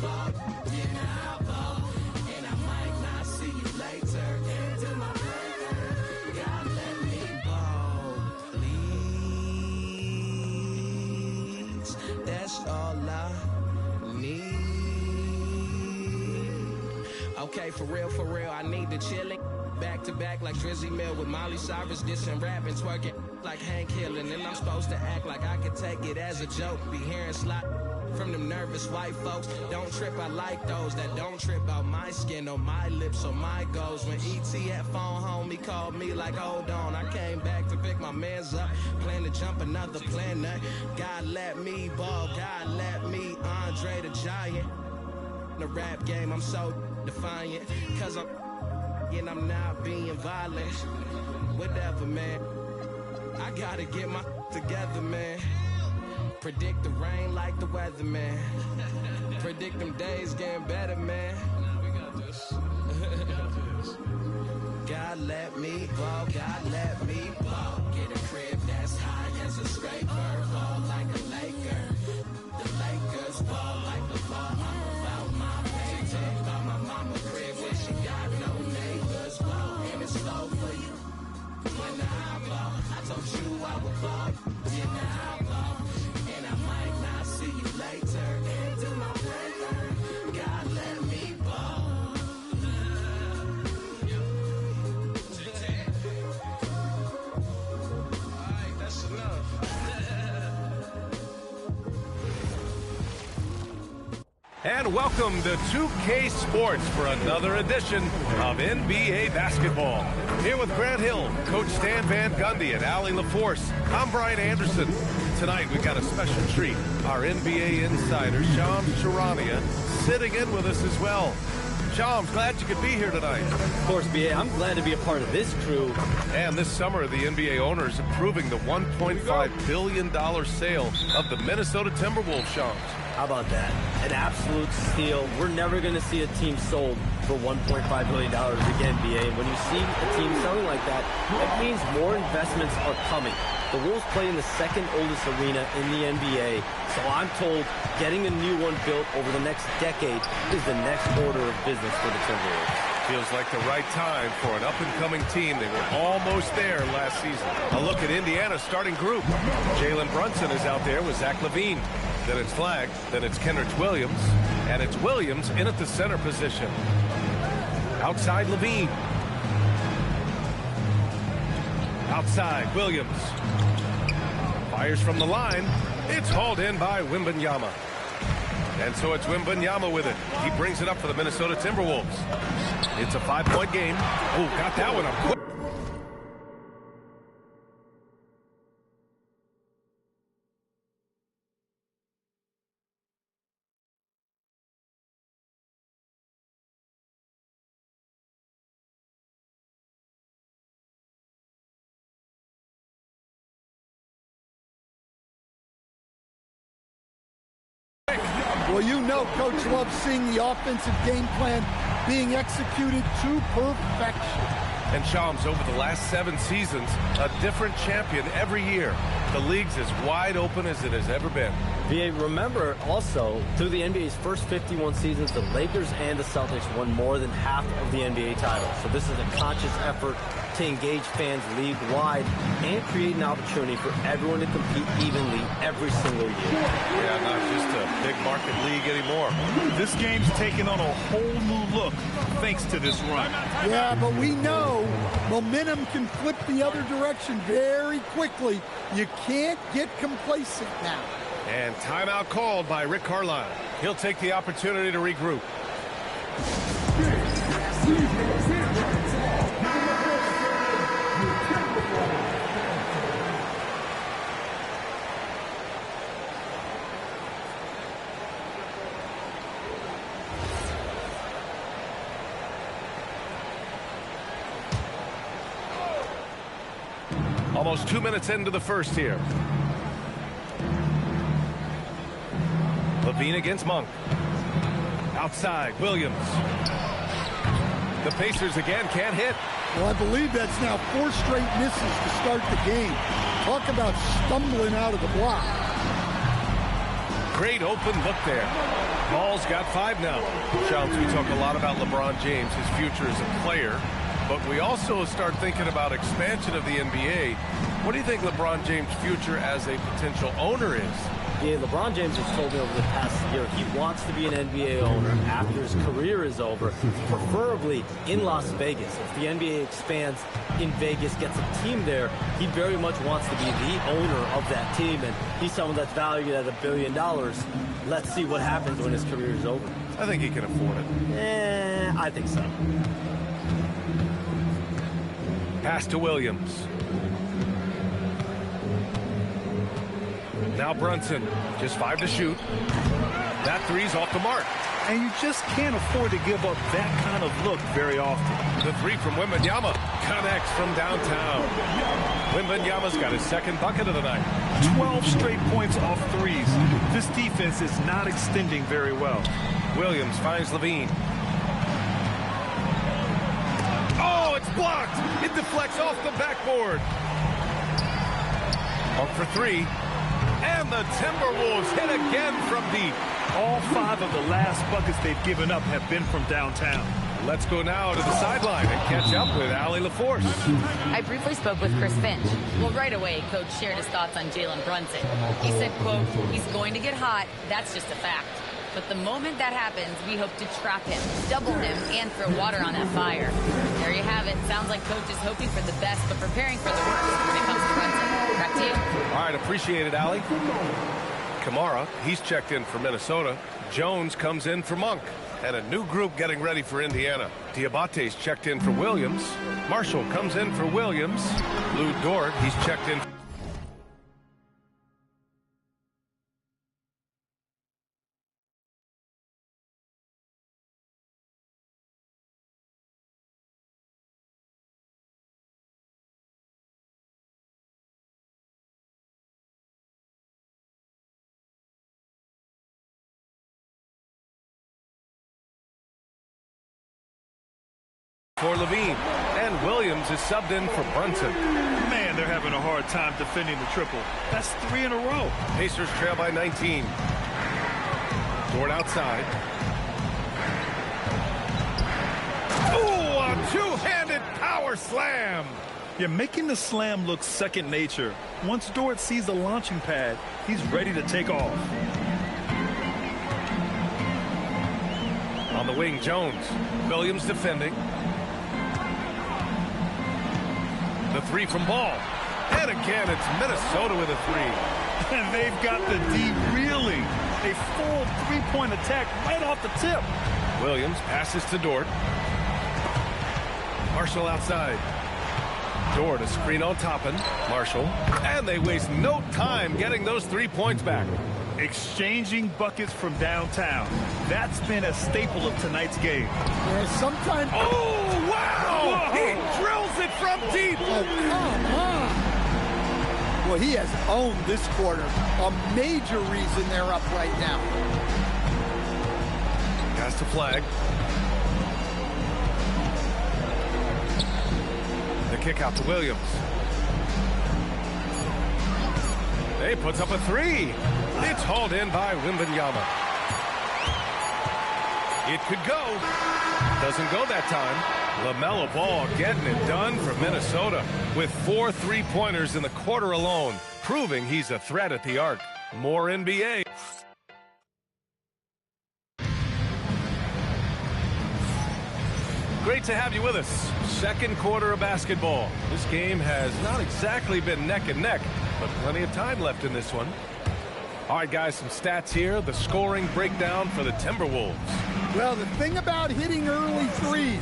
ball, yeah, now I ball. And I might not see you later. Into my breaker, God let me ball, please. That's all I need. Okay, for real, I need the chillin'. Back to back like Drizzy Mill with Molly Cyrus, dissing, rapping, twerking like Hank Hill. And then I'm supposed to act like I could take it as a joke. Be hearing slot from them nervous white folks. Don't trip, I like those that don't trip out my skin or my lips or my goals. When E.T. had phone home, he called me like, hold on. I came back to pick my mans up, plan to jump another planet. God let me ball, God let me Andre the Giant. The rap game, I'm so defiant, cause I'm not being violent. Whatever, man, I gotta get my together, man. Predict the rain like the weather, man. Predict them days getting better, man. We got this. God let me ball, God let me ball. Get a crib that's high as a scraper, ball like a Laker. The Lakers ball like LeBron. I'm about my paycheck, about my mama crib where she got no neighbors. Ball and it's slow for you. When I ball, I told you I would ball. Yeah, now I ball. And I might not see you later. Into my breaker, God let me ball. Alright, that's enough. And welcome to 2K Sports for another edition of NBA basketball. Here with Grant Hill, Coach Stan Van Gundy, and Allie LaForce. I'm Brian Anderson. Tonight we've got a special treat. Our NBA insider, Shams Charania, sitting in with us as well. Shams, glad you could be here tonight. Of course, B.A., I'm glad to be a part of this crew. And this summer, the NBA owners approving the $1.5 billion sale of the Minnesota Timberwolves, Shams. How about that? An absolute steal. We're never going to see a team sold for $1.5 billion again, B.A. When you see a team selling like that, it means more investments are coming. The Wolves play in the second oldest arena in the NBA, so I'm told getting a new one built over the next decade is the next order of business for the Timberwolves. Feels like the right time for an up-and-coming team. They were almost there last season. A look at Indiana's starting group. Jalen Brunson is out there with Zach LaVine. Then it's Flagg, then it's Kenrich Williams, and it's Williams in at the center position. Outside LaVine. Outside Williams. Fires from the line. It's hauled in by Wembanyama. And so it's Wembanyama with it. He brings it up for the Minnesota Timberwolves. It's a 5-point game. Oh, got that one up quick. Well, you know Coach loves seeing the offensive game plan being executed to perfection. And Shams, over the last 7 seasons, a different champion every year. The league's as wide open as it has ever been. B.A., remember also, through the NBA's first 51 seasons, the Lakers and the Celtics won more than half of the NBA titles. So this is a conscious effort to engage fans league-wide and create an opportunity for everyone to compete evenly every single year. Yeah, not just a big market league anymore. This game's taken on a whole new look thanks to this run. Yeah, but we know momentum can flip the other direction very quickly. You can't get complacent now. And timeout called by Rick Carlisle. He'll take the opportunity to regroup. Almost 2 minutes into the first here. LaVine against Monk. Outside, Williams. The Pacers again can't hit. Well, I believe that's now 4 straight misses to start the game. Talk about stumbling out of the block. Great open look there. Ball's got 5 now. Charles, we talk a lot about LeBron James, his future as a player, but we also start thinking about expansion of the NBA. What do you think LeBron James' future as a potential owner is? Yeah, LeBron James has told me over the past year he wants to be an NBA owner after his career is over, preferably in Las Vegas. If the NBA expands in Vegas, gets a team there, he very much wants to be the owner of that team, and he's someone that's valued at $1 billion. Let's see what happens when his career is over. I think he can afford it. I think so. Pass to Williams. Now Brunson, just 5 to shoot. That three's off the mark. And you just can't afford to give up that kind of look very often. The three from Wembanyama connects from downtown. Wembanyama's got his second bucket of the night. 12 straight points off threes. This defense is not extending very well. Williams finds Levine. Oh, it's blocked. It deflects off the backboard. Up for 3. And the Timberwolves hit again from deep. All 5 of the last buckets they've given up have been from downtown. Let's go now to the sideline and catch up with Allie LaForce. I briefly spoke with Chris Finch. Well, right away, Coach shared his thoughts on Jalen Brunson. He said, quote, he's going to get hot. That's just a fact. But the moment that happens, we hope to trap him, double him, and throw water on that fire. There you have it. Sounds like Coach is hoping for the best, but preparing for the worst when it comes to Brunson. Back to you. All right, appreciate it, Allie. Kamara, he's checked in for Minnesota. Jones comes in for Monk. And a new group getting ready for Indiana. Diabate's checked in for Williams. Marshall comes in for Williams. Lou Dort, he's checked in. For Levine, and Williams is subbed in for Brunson. Man, they're having a hard time defending the triple. That's 3 in a row. Pacers trail by 19. Dort outside. Ooh, a two-handed power slam. You're making the slam look second nature. Once Dort sees the launching pad, he's ready to take off. On the wing, Jones. Williams defending. The three from Ball. And again, it's Minnesota with a 3. And they've got the D reeling. A full 3-point attack right off the tip. Williams passes to Dort. Marshall outside. Dort, a screen on Toppin. Marshall. And they waste no time getting those 3 points back. Exchanging buckets from downtown. That's been a staple of tonight's game. Yeah, sometimes. Oh, wow! Whoa. He drills it from deep. Oh, come on. Well, he has owned this quarter. A major reason they're up right now. Has to flag. The kick out to Williams. He puts up a 3. It's hauled in by Wembanyama. It could go. Doesn't go that time. LaMelo Ball getting it done for Minnesota with 4 3-pointers in the quarter alone, proving he's a threat at the arc. More NBA. Great to have you with us. Second quarter of basketball. This game has not exactly been neck and neck, but plenty of time left in this one. All right, guys, some stats here. The scoring breakdown for the Timberwolves. Well, the thing about hitting early threes,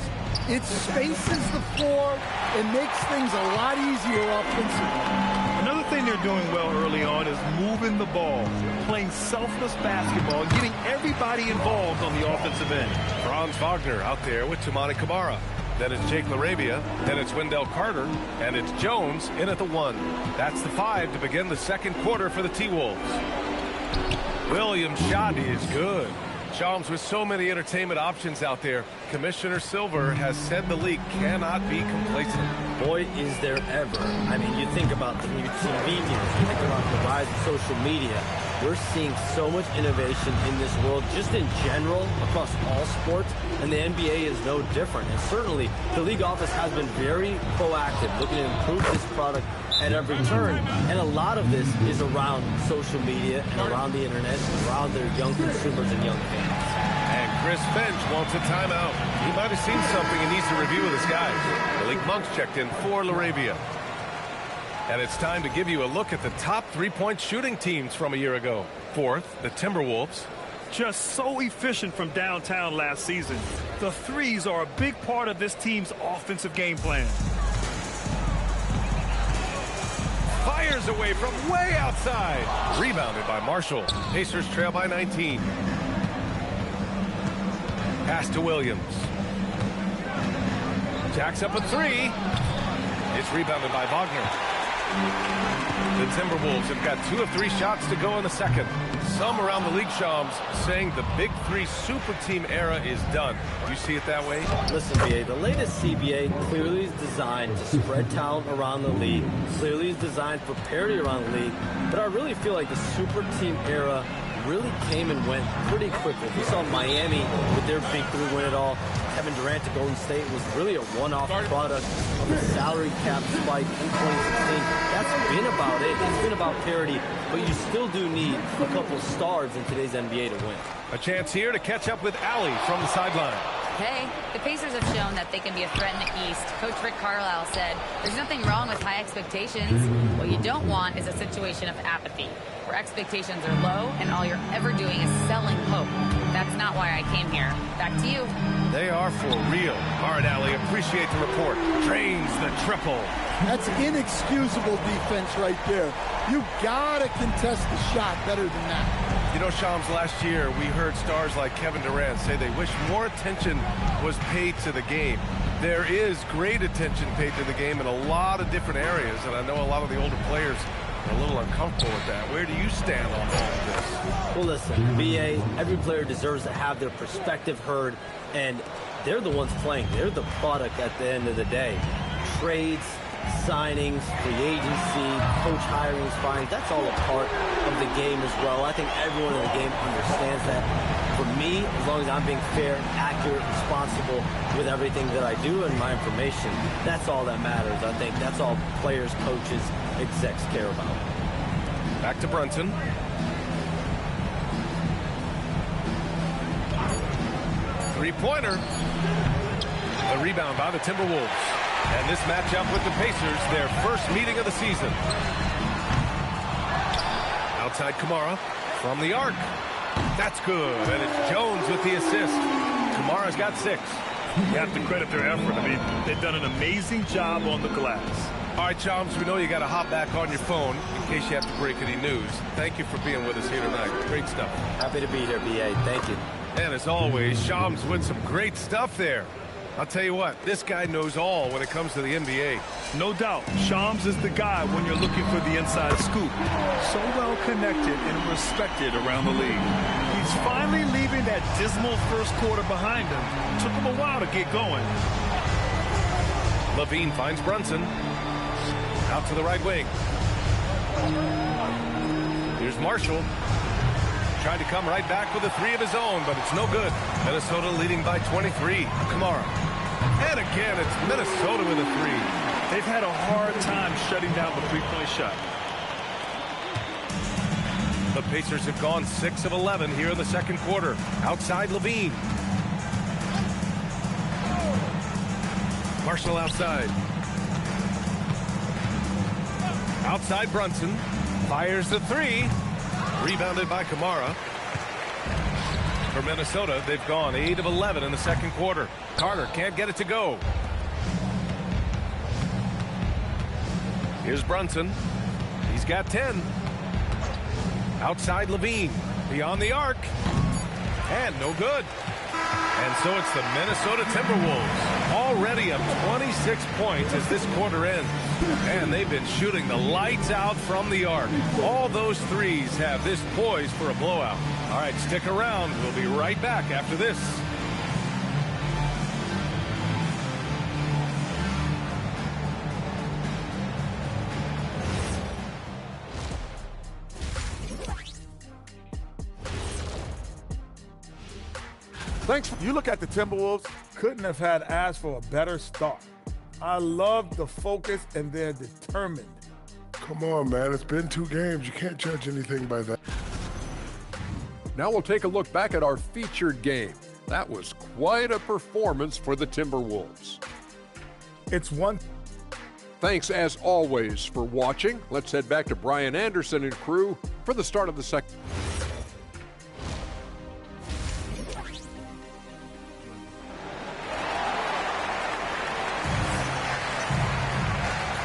it spaces the floor and makes things a lot easier offensively. Another thing they're doing well early on is moving the ball, playing selfless basketball, and getting everybody involved on the offensive end. Franz Wagner out there with Toumani Camara. Then it's Jake LaRavia. Then it's Wendell Carter. And it's Jones in at the 1. That's the 5 to begin the second quarter for the T-Wolves. Williams' shot is good. Shams, with so many entertainment options out there, Commissioner Silver has said the league cannot be complacent. Boy, is there ever. I mean, you think about the new TV news, you think about the rise of social media. we're seeing so much innovation in this world, just in general, across all sports, and the NBA is no different. And certainly, the league office has been very proactive, looking to improve this product at every turn. And a lot of this is around social media and around the internet, and around their young consumers and young fans. And Chris Finch wants a timeout. He might have seen something and needs to review with his guys. Malik Monk's checked in for LaRavia. And it's time to give you a look at the top three-point shooting teams from a year ago. Fourth, the Timberwolves. Just so efficient from downtown last season. The threes are a big part of this team's offensive game plan. Fires away from way outside. Rebounded by Marshall. Pacers trail by 19. Pass to Williams. Jacks up a three. It's rebounded by Wagner. The Timberwolves have got 2 of 3 shots to go in the second. Some around the league, Shams, saying the Big Three super team era is done. Do you see it that way? Listen, BA, the latest CBA clearly is designed to spread talent around the league, clearly is designed for parity around the league, but I really feel like the super team era really came and went pretty quickly. We saw Miami with their Big Three win it all. Kevin Durant to Golden State was really a one-off product of the salary cap spike in 2016. That's been about it. It's been about parity, but you still do need a couple stars in today's NBA to win. A chance here to catch up with Allie from the sideline. Hey, the Pacers have shown that they can be a threat in the East. Coach Rick Carlisle said, there's nothing wrong with high expectations. What you don't want is a situation of apathy, where expectations are low and all you're ever doing is selling hope. That's not why I came here. Back to you. They are for real. All right, Allie, appreciate the report. Drains the triple. That's inexcusable defense right there. You gotta contest the shot better than that. You know, Shams, last year we heard stars like Kevin Durant say they wish more attention was paid to the game. There is great attention paid to the game in a lot of different areas, and I know a lot of the older players are a little uncomfortable with that. Where do you stand on all of this? Well, listen, BA, every player deserves to have their perspective heard, and they're the ones playing. They're the product at the end of the day. Trades, signings, free agency, coach hirings, fines, that's all a part of the game as well. I think everyone in the game understands that. For me, as long as I'm being fair, accurate, responsible with everything that I do and my information, that's all that matters. I think that's all players, coaches, execs care about. Back to Brunson. Three-pointer. The rebound by the Timberwolves. And this matchup with the Pacers, their first meeting of the season. Outside Kamara from the arc. That's good. And it's Jones with the assist. Kamara's got 6. You have to credit their effort. I mean, they've done an amazing job on the glass. All right, Chums, we know you got to hop back on your phone in case you have to break any news. Thank you for being with us here tonight. Great stuff. Happy to be here, BA. Thank you. And as always, Shams with some great stuff there. I'll tell you what, this guy knows all when it comes to the NBA. No doubt, Shams is the guy when you're looking for the inside scoop. So well connected and respected around the league. He's finally leaving that dismal first quarter behind him. Took him a while to get going. LaVine finds Brunson. Out to the right wing. Here's Marshall. Tried to come right back with a 3 of his own, but it's no good. Minnesota leading by 23. Kamara. And again, it's Minnesota with a 3. They've had a hard time shutting down the three-point shot. The Pacers have gone 6 of 11 here in the second quarter. Outside LaVine. Marshall outside. Outside Brunson. Fires the 3. Rebounded by Kamara. For Minnesota, they've gone 8 of 11 in the second quarter. Carter can't get it to go. Here's Brunson. He's got 10. Outside LaVine. Beyond the arc. And no good. And so it's the Minnesota Timberwolves. Already up 26 points as this quarter ends. And they've been shooting the lights out from the arc. All those threes have this poised for a blowout. All right, stick around. We'll be right back after this. Thanks. You look at the Timberwolves, couldn't have had asked for a better start. I love the focus, and they're determined. Come on, man. It's been 2 games. You can't judge anything by that. Now we'll take a look back at our featured game. That was quite a performance for the Timberwolves. It's one. Thanks, as always, for watching. Let's head back to Brian Anderson and crew for the start of the second.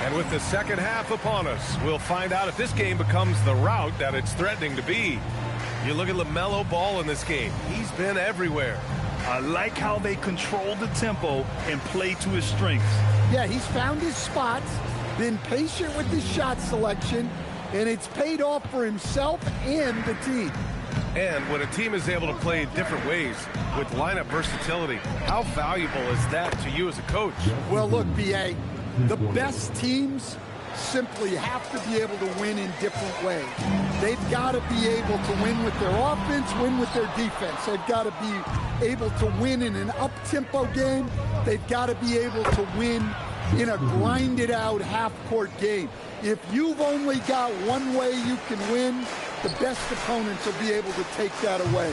And with the second half upon us, we'll find out if this game becomes the rout that it's threatening to be. You look at LaMelo Ball in this game. He's been everywhere. I like how they control the tempo and play to his strengths. Yeah, he's found his spots, been patient with his shot selection, and it's paid off for himself and the team. And when a team is able to play different ways with lineup versatility, how valuable is that to you as a coach? Well, look, B.A., the best teams simply have to be able to win in different ways. They've got to be able to win with their offense, win with their defense. They've got to be able to win in an up-tempo game. They've got to be able to win in a grinded-out half-court game. If you've only got one way you can win, the best opponents will be able to take that away.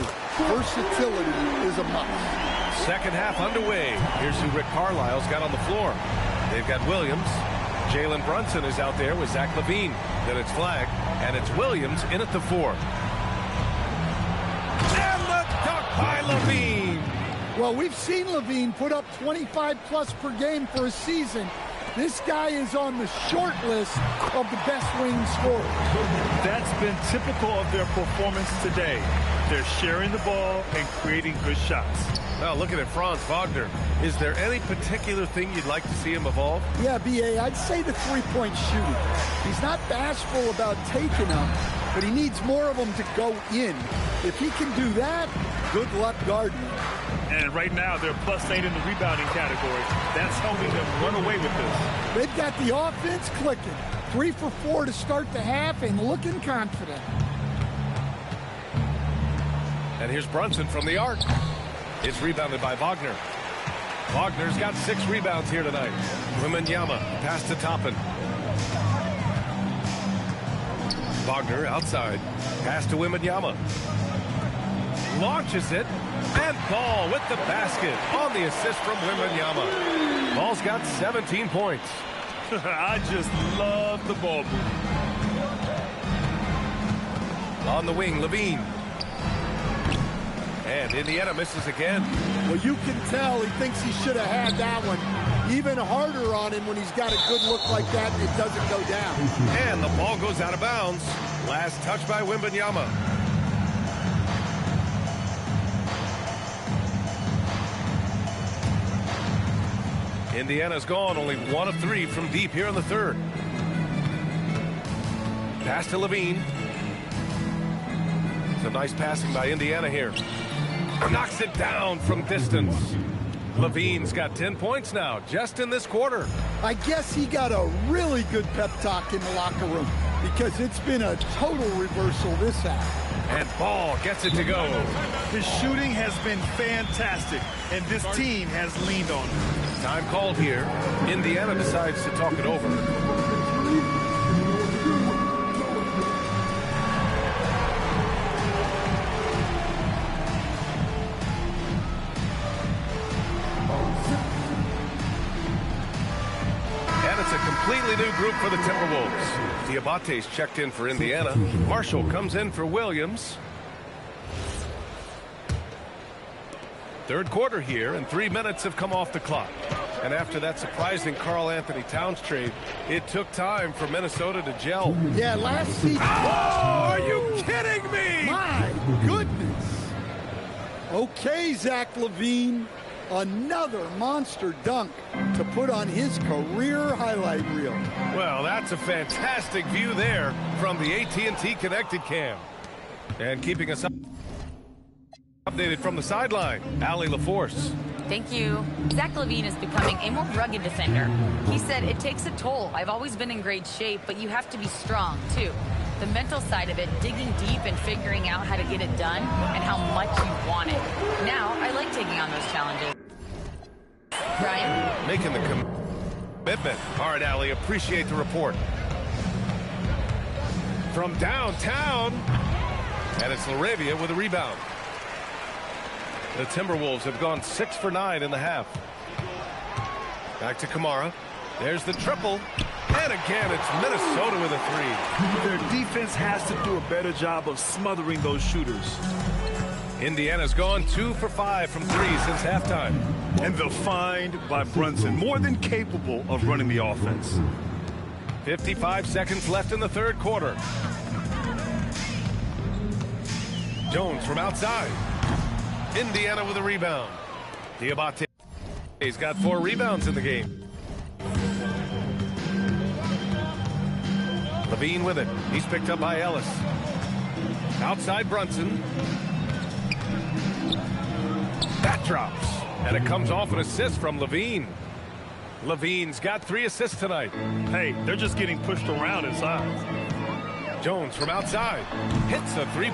Versatility is a must. Second half underway. Here's who Rick Carlisle's got on the floor. They've got Williams. Jalen Brunson is out there with Zach LaVine. Then it's Flagg, and it's Williams in at the 4. And the dunk by LaVine. Well, we've seen LaVine put up 25-plus per game for a season. This guy is on the short list of the best wing scorers. That's been typical of their performance today. They're sharing the ball and creating good shots. Now looking at Franz Wagner, is there any particular thing you'd like to see him evolve? Yeah, B.A., I'd say the three-point shooting. He's not bashful about taking them, but he needs more of them to go in. If he can do that, good luck guarding him. And right now, they're +8 in the rebounding category. That's helping them run away with this. They've got the offense clicking. 3 for 4 to start the half and looking confident. And here's Brunson from the arc. It's rebounded by Wagner. Wagner's got 6 rebounds here tonight. Wembanyama pass to Toppin. Wagner outside. Pass to Wembanyama. Launches it. And Ball with the basket on the assist from Wembanyama. Ball's got 17 points. I just love the ball movement. On the wing, LaVine. And Indiana misses again. Well, you can tell he thinks he should have had that one. Even harder on him when he's got a good look like that and it doesn't go down. And the ball goes out of bounds. Last touch by Wembanyama. Indiana's gone, only 1 of 3 from deep here in the third. Pass to LaVine. Some nice passing by Indiana here. Knocks it down from distance. LaVine's got 10 points now, just in this quarter. I guess he got a really good pep talk in the locker room because it's been a total reversal this half. And Ball gets it to go. His shooting has been fantastic, and this team has leaned on him. Time called here. Indiana decides to talk it over. And it's a completely new group for the Timberwolves. Diabate's checked in for Indiana. Marshall comes in for Williams. Third quarter here, and 3 minutes have come off the clock. And after that surprising Karl-Anthony Towns trade, it took time for Minnesota to gel. Yeah, last season. Oh, are you kidding me? My goodness. Okay, Zach LaVine. Another monster dunk to put on his career highlight reel. Well, that's a fantastic view there from the AT&T Connected Cam. And keeping us updated from the sideline, Allie LaForce. Thank you. Zach LaVine is becoming a more rugged defender. He said, it takes a toll. I've always been in great shape, but you have to be strong, too. The mental side of it, digging deep and figuring out how to get it done and how much you want it. Now, I like taking on those challenges. Ryan? Making the commitment. All right, Allie, appreciate the report. From downtown, and it's LaRavia with a rebound. The Timberwolves have gone 6 for 9 in the half. Back to Kamara. There's the triple. And again, it's Minnesota with a three. Their defense has to do a better job of smothering those shooters. Indiana's gone 2 for 5 from 3 since halftime. And the find by Brunson, more than capable of running the offense. 55 seconds left in the third quarter. Jones from outside. Indiana with a rebound. Diabate. He's got 4 rebounds in the game. Levine with it. He's picked up by Ellis. Outside Brunson. That drops. And it comes off an assist from Levine. Levine's got 3 assists tonight. Hey, they're just getting pushed around inside. Jones from outside. Hits a 3.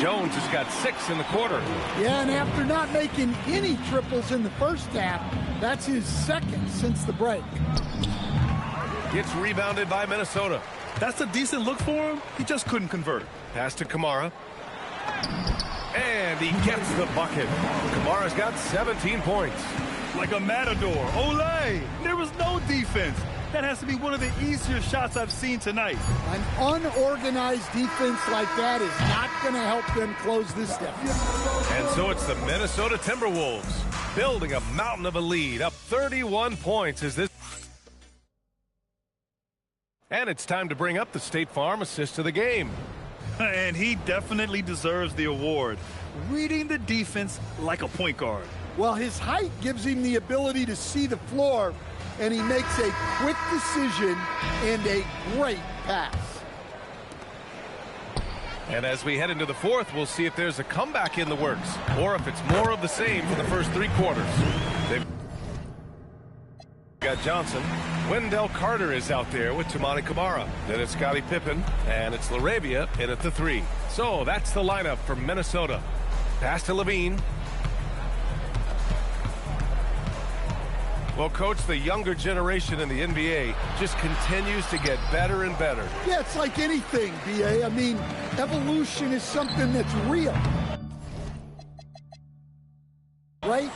Jones has got 6 in the quarter. Yeah, and after not making any triples in the first half, that's his second since the break. Gets rebounded by Minnesota. That's a decent look for him. He just couldn't convert it. Pass to Kamara. And he gets the bucket. Kamara's got 17 points. Like a matador. Olay! There was no defense. That has to be one of the easier shots I've seen tonight. An unorganized defense like that is not going to help them close this deficit. And so it's the Minnesota Timberwolves building a mountain of a lead, up 31 points as this. And it's time to bring up the State Farm assist of the game. And he definitely deserves the award. Reading the defense like a point guard. Well, his height gives him the ability to see the floor, and he makes a quick decision and a great pass. And as we head into the fourth, we'll see if there's a comeback in the works or if it's more of the same for the first 3 quarters. They've got Johnson. Wendell Carter is out there with Toumani Camara. Then it's Scottie Pippen, and it's LaRavia in at the 3. So that's the lineup for Minnesota. Pass to Levine. Well, Coach, the younger generation in the NBA just continues to get better and better. Yeah, it's like anything, B.A. I mean, evolution is something that's real. Right?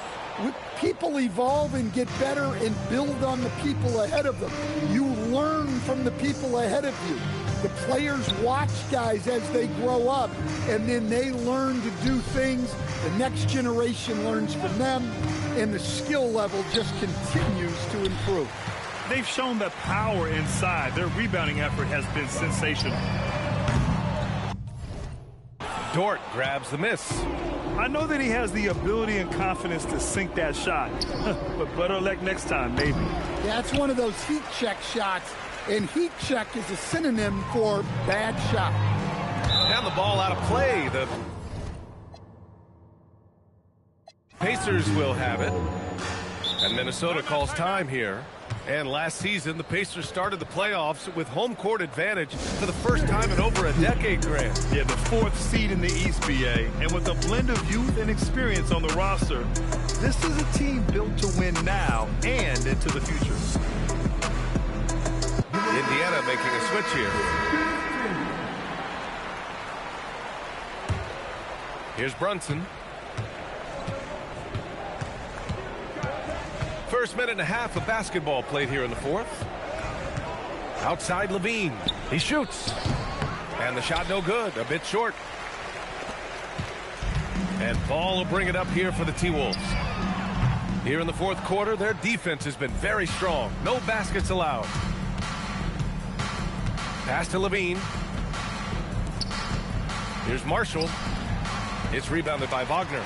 People evolve and get better and build on the people ahead of them. You learn from the people ahead of you. The players watch guys as they grow up, and then they learn to do things. The next generation learns from them, and the skill level just continues to improve. They've shown the power inside. Their rebounding effort has been sensational. Dort grabs the miss. I know that he has the ability and confidence to sink that shot, but better luck next time, maybe. Yeah, it's one of those heat check shots, and heat check is a synonym for bad shot. And the ball out of play. The Pacers will have it, and Minnesota calls time here. And last season, the Pacers started the playoffs with home court advantage for the first time in over a decade, Grant. Yeah, the 4th seed in the East, BA. And with a blend of youth and experience on the roster, this is a team built to win now and into the future. Indiana making a switch here. Here's Brunson. First minute and a half of basketball played here in the fourth. Outside Levine. He shoots. And the shot no good. A bit short. And Ball will bring it up here for the T-Wolves. Here in the fourth quarter, their defense has been very strong. No baskets allowed. Pass to Levine. Here's Marshall. It's rebounded by Wagner.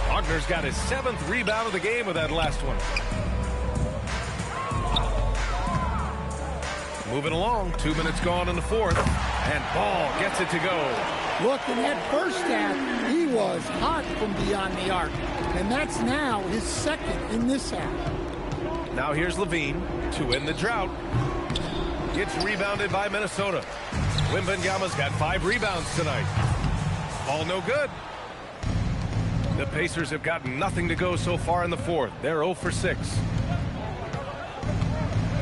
Wagner's got his 7th rebound of the game with that last one. Moving along, 2 minutes gone in the fourth, and Ball gets it to go. Look, in that first half, he was hot from beyond the arc, and that's now his 2nd in this half. Now here's Levine to end the drought. Gets rebounded by Minnesota. Wembanyama's got 5 rebounds tonight. Ball no good. The Pacers have gotten nothing to go so far in the fourth. They're 0 for 6.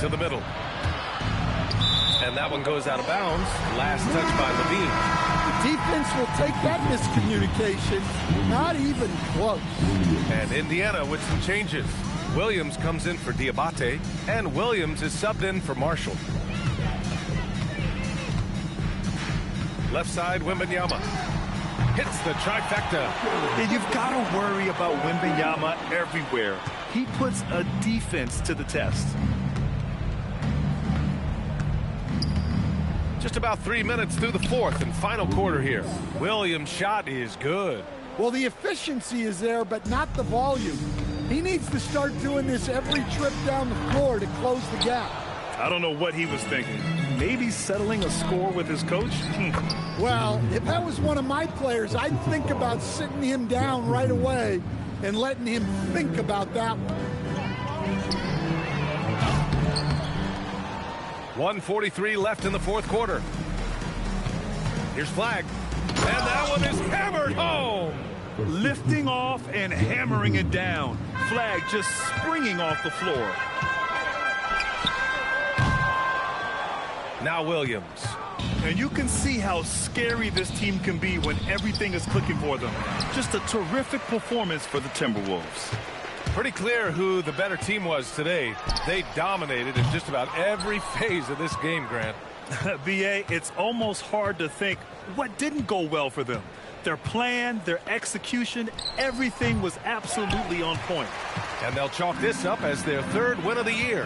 To the middle. And that one goes out of bounds. Last touch by Levine. The defense will take that miscommunication. Not even close. And Indiana with some changes. Williams comes in for Diabate, and Williams is subbed in for Marshall. Left side, Wembanyama. Hits the trifecta. And you've got to worry about Wembanyama everywhere. He puts a defense to the test. Just about 3 minutes through the fourth and final quarter here. Williams' shot is good. Well, the efficiency is there, but not the volume. He needs to start doing this every trip down the floor to close the gap. I don't know what he was thinking. Maybe settling a score with his coach? Well, if that was one of my players, I'd think about sitting him down right away and letting him think about that one. 1:43 left in the fourth quarter. Here's Flag. And that that one is hammered home. Lifting off and hammering it down. Flag just springing off the floor. Now Williams. And you can see how scary this team can be when everything is clicking for them. Just a terrific performance for the Timberwolves. Pretty clear who the better team was today. They dominated in just about every phase of this game, Grant. B.A., it's almost hard to think what didn't go well for them. Their plan, their execution, everything was absolutely on point. And they'll chalk this up as their third win of the year.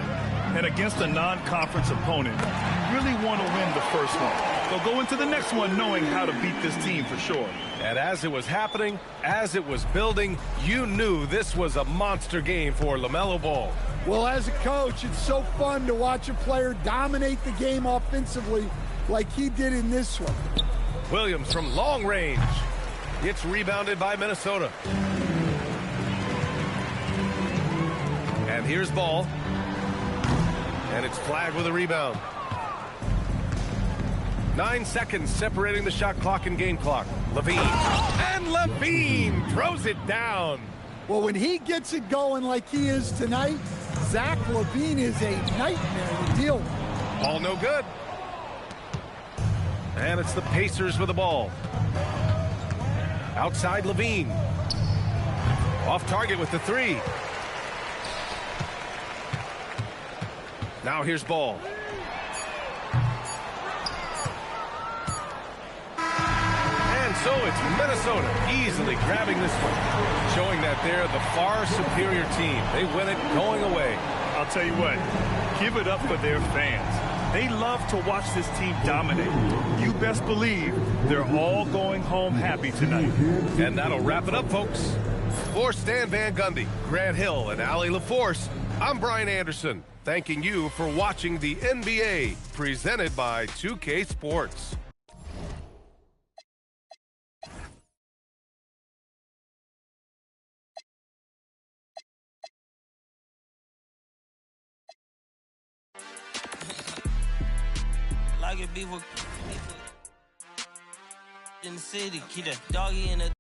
And against a non-conference opponent, you really want to win the first one. They'll go into the next one knowing how to beat this team for sure. And as it was happening, as it was building, you knew this was a monster game for LaMelo Ball. Well, as a coach, it's so fun to watch a player dominate the game offensively like he did in this one. Williams from long range. It's rebounded by Minnesota. And here's Ball. And it's flagged with a rebound. 9 seconds separating the shot clock and game clock. LaVine. And LaVine throws it down. Well, when he gets it going like he is tonight, Zach LaVine is a nightmare to deal with. All no good. And it's the Pacers with the ball. Outside LaVine. Off target with the three. Now here's Ball. And so it's Minnesota easily grabbing this one, showing that they're the far superior team. They win it going away. I'll tell you what, give it up for their fans. They love to watch this team dominate. You best believe they're all going home happy tonight. And that'll wrap it up, folks. For Stan Van Gundy, Grant Hill, and Allie LaForce, I'm Brian Anderson, thanking you for watching the NBA, presented by 2K Sports. Like it be in the city, keep that doggy in the